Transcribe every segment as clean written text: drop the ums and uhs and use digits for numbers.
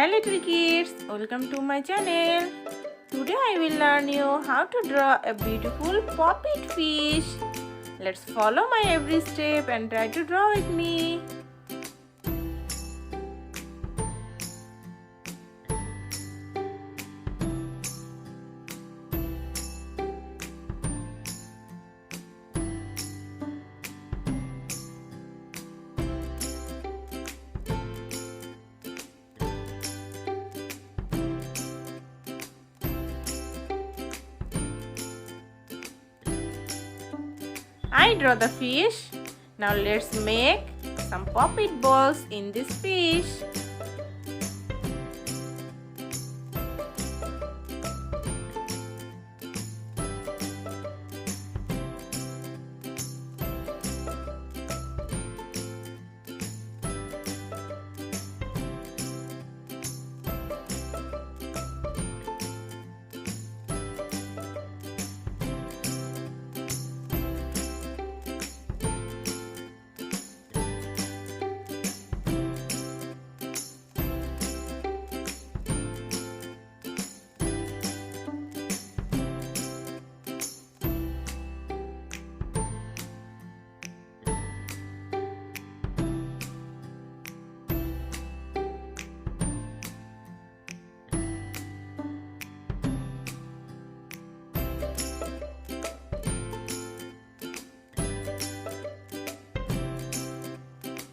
little kids, welcome to my channel. Today I will learn you how to draw a beautiful poppet fish. Let's follow my every step and try to draw with me. I draw the fish. Now let's make some poppet balls in this fish.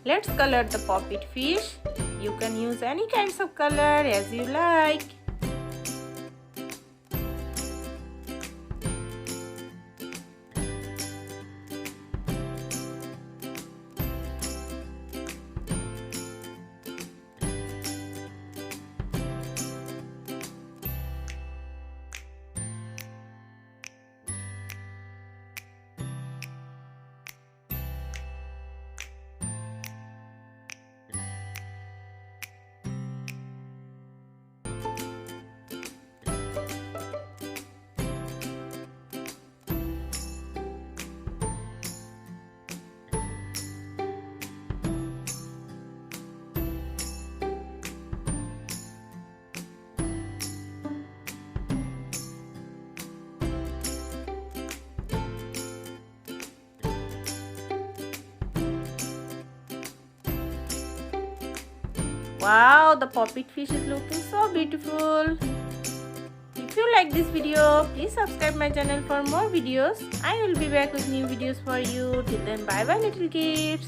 Let's color the poppet fish. You can use any kinds of color as you like. Wow, the poppet fish is looking so beautiful. If you like this video, please subscribe my channel for more videos. I will be back with new videos for you. Till then, bye bye little kids.